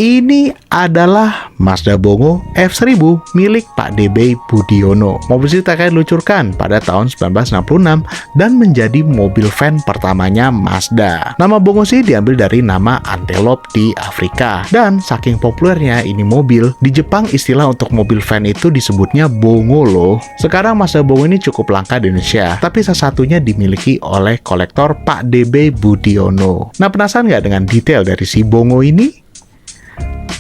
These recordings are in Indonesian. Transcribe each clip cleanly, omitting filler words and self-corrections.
Ini adalah Mazda Bongo F1000 milik Pak DB Budiono. Mobil ini akan diluncurkan pada tahun 1966 dan menjadi mobil van pertamanya Mazda. Nama Bongo sih diambil dari nama antelope di Afrika. Dan saking populernya ini mobil, di Jepang istilah untuk mobil van itu disebutnya Bongo loh. Sekarang Mazda Bongo ini cukup langka di Indonesia, tapi salah satunya dimiliki oleh kolektor Pak DB Budiono. Nah, penasaran nggak dengan detail dari si Bongo ini?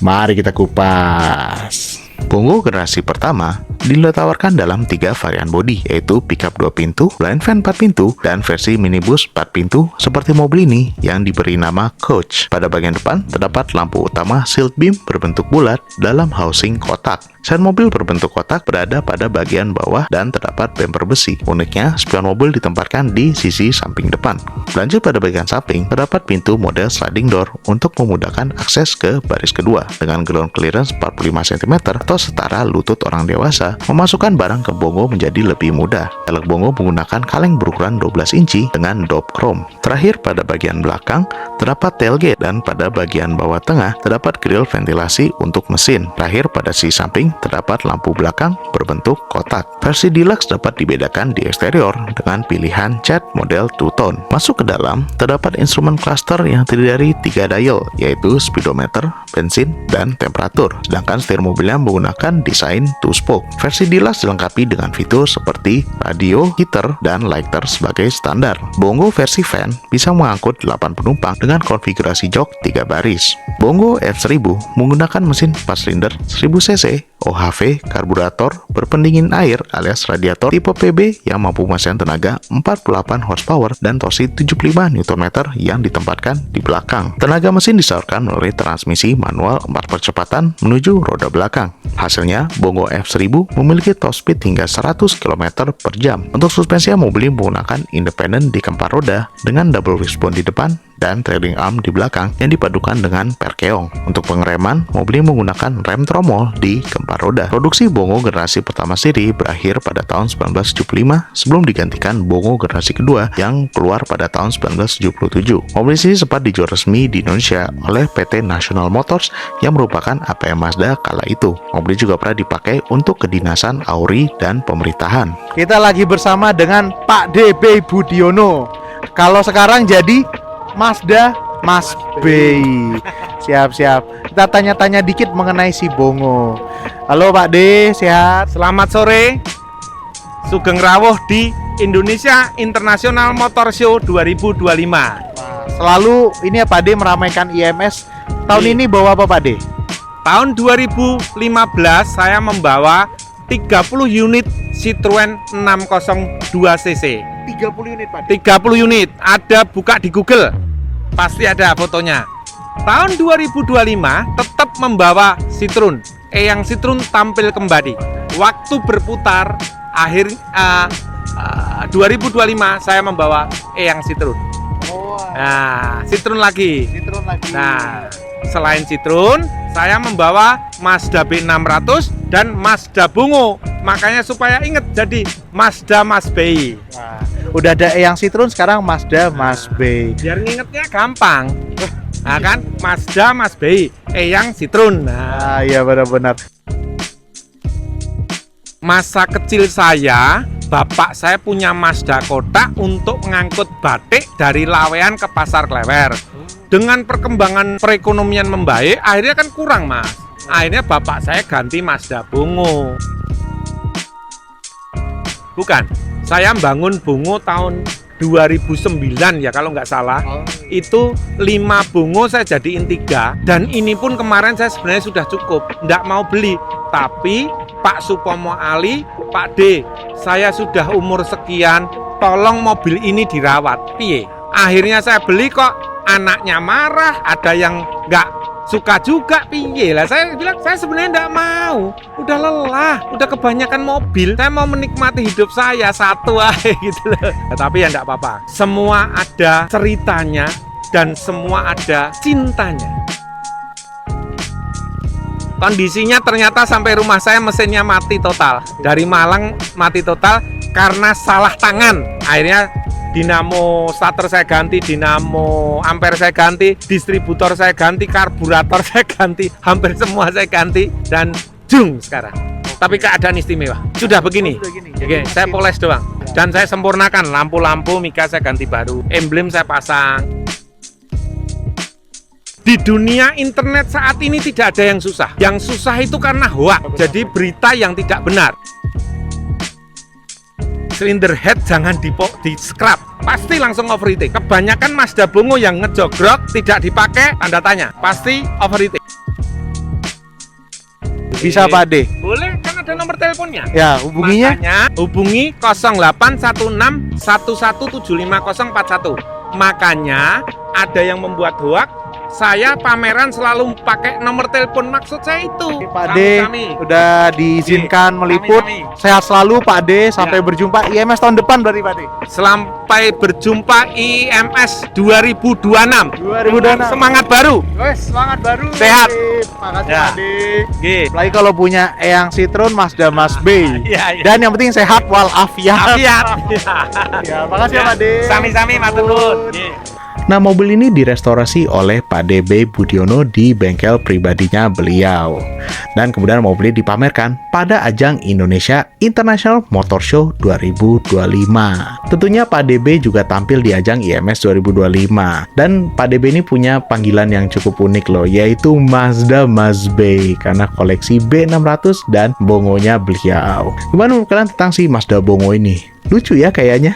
Mari kita kupas. Bongo generasi pertama ditawarkan dalam 3 varian bodi, yaitu pickup 2 pintu, blind van 4 pintu, dan versi minibus 4 pintu seperti mobil ini yang diberi nama Coach. Pada bagian depan terdapat lampu utama shield beam berbentuk bulat dalam housing kotak. Sen mobil berbentuk kotak berada pada bagian bawah dan terdapat bumper besi. Uniknya, spion mobil ditempatkan di sisi samping depan. Lanjut pada bagian samping, terdapat pintu model sliding door untuk memudahkan akses ke baris kedua. Dengan ground clearance 45 cm atau setara lutut orang dewasa, memasukkan barang ke Bongo menjadi lebih mudah. Velg Bongo menggunakan kaleng berukuran 12 inci dengan dop chrome. Terakhir, pada bagian belakang terdapat tailgate dan pada bagian bawah tengah terdapat grill ventilasi untuk mesin. Terakhir, pada sisi samping terdapat lampu belakang berbentuk kotak. Versi Deluxe dapat dibedakan di eksterior dengan pilihan cat model two-tone. Masuk ke dalam, terdapat instrumen cluster yang terdiri dari 3 dial, yaitu speedometer, bensin, dan temperatur. Sedangkan setir mobilnya menggunakan desain two-spoke. Versi Deluxe dilengkapi dengan fitur seperti radio, heater, dan lighter sebagai standar. Bongo versi van bisa mengangkut 8 penumpang dengan konfigurasi jok 3 baris. Bongo F1000 menggunakan mesin 4 silinder 1000 cc, OHV, karburator berpendingin air alias radiator tipe PB yang mampu menghasilkan tenaga 48 horsepower dan torsi 75 Nm yang ditempatkan di belakang. Tenaga mesin disalurkan melalui transmisi manual 4 percepatan menuju roda belakang. Hasilnya, Bongo F1000 memiliki top speed hingga 100 km per jam. Untuk suspensi, mobil ini menggunakan independen di keempat roda dengan double wishbone di depan dan trailing arm di belakang yang dipadukan dengan perkeong. Untuk pengereman, mobil ini menggunakan rem tromol di keempat roda. Produksi Bongo generasi pertama seri berakhir pada tahun 1975 sebelum digantikan Bongo generasi kedua yang keluar pada tahun 1977. Mobil ini sempat dijual resmi di Indonesia oleh PT National Motors yang merupakan APM Mazda kala itu. Mobil juga pernah dipakai untuk kedinasan Auri dan pemerintahan. Kita lagi bersama dengan Pak DB Budiono. Kalau sekarang jadi Mazda Mas B. Siap-siap. Kita tanya-tanya dikit mengenai si Bongo. Halo Pak D, sehat? Selamat sore. Sugeng rawuh di Indonesia International Motor Show 2025. Selalu ini ya Pak D meramaikan IMS. Tahun ini bawa apa Pak D? Tahun 2015 saya membawa 30 unit Citroen 602 cc. 30 unit Pak D. 30 unit, ada buka di Google. Pasti ada fotonya. Tahun 2025 tetap membawa Citroen. Eyang Citroen tampil kembali. Waktu berputar akhir 2025 saya membawa Eyang Citroen. Nah, Citroen lagi. Nah, selain Citroen, saya membawa Mazda B600 dan Mazda Bongo. Makanya supaya inget jadi Mazda Mas B. Udah ada yang Citroen, sekarang Mazda Mas B. Biar ngingetnya gampang. Nah kan, Mazda Mas B, yang Citroen. Nah, iya benar-benar. Masa kecil saya, bapak saya punya Mazda kotak untuk mengangkut batik dari Lawean ke Pasar Klewer. Dengan perkembangan perekonomian membaik, akhirnya kan kurang mas. Akhirnya bapak saya ganti Mazda Bongo. Bukan, saya bangun Bongo tahun 2009 ya kalau nggak salah. Itu 5 Bongo saya jadiin 3. Dan ini pun kemarin saya sebenarnya sudah cukup, nggak mau beli. Tapi Pak Supomo Ali, Pak D, saya sudah umur sekian, tolong mobil ini dirawat. Piye? Akhirnya saya beli kok, anaknya marah, ada yang nggak suka juga, piye lah. Saya bilang saya sebenarnya nggak mau, udah lelah, udah kebanyakan mobil, saya mau menikmati hidup saya satu aja gitu loh. Tapi ya nggak apa-apa, semua ada ceritanya dan semua ada cintanya. Kondisinya ternyata sampai rumah saya mesinnya mati total. Dari Malang mati total karena salah tangan. Akhirnya dinamo starter saya ganti, dinamo ampere saya ganti, distributor saya ganti, karburator saya ganti, hampir semua saya ganti, dan jung sekarang. Tapi keadaan istimewa. Sudah begini. Oke, saya poles doang. Dan saya sempurnakan lampu-lampu mika saya ganti baru, emblem saya pasang. Di dunia internet saat ini tidak ada yang susah. Yang susah itu karena hoax. Jadi berita yang tidak benar. Silinder head jangan di scrap, pasti langsung overheating. Kebanyakan Mazda Bongo yang ngejogrok tidak dipakai, tanda tanya, pasti overheating. Bisa Pak D? Boleh, kan ada nomor teleponnya. Ya, hubunginya? Makanya hubungi 0816 11754041. Makanya ada yang membuat hoax, saya pameran selalu pakai nomor telepon, maksud saya itu. Pak D udah diizinkan meliput. Sehat selalu Pak D, sampai berjumpa IMS tahun depan berarti Pak D. Sampai berjumpa IMS 2026. 2026. Semangat baru. Wes, semangat baru. Sehat. Makasih Ya. Pak D. Oke. Apalagi kalau punya Eyang Citroen, Mazda Mas B. Iya, iya. Dan yang penting sehat walafiat. Afiat. Ya, makasih ya Pak D. Sami-sami matur nuwun. Nah, mobil ini direstorasi oleh Pak DB Budiono di bengkel pribadinya beliau. Dan kemudian mobil ini dipamerkan pada ajang Indonesia International Motor Show 2025. Tentunya Pak DB juga tampil di ajang IMS 2025. Dan Pak DB ini punya panggilan yang cukup unik loh, yaitu Mazda Mas B, karena koleksi B600 dan bongonya beliau. Gimana menurut kalian tentang si Mazda Bongo ini? Lucu ya kayaknya.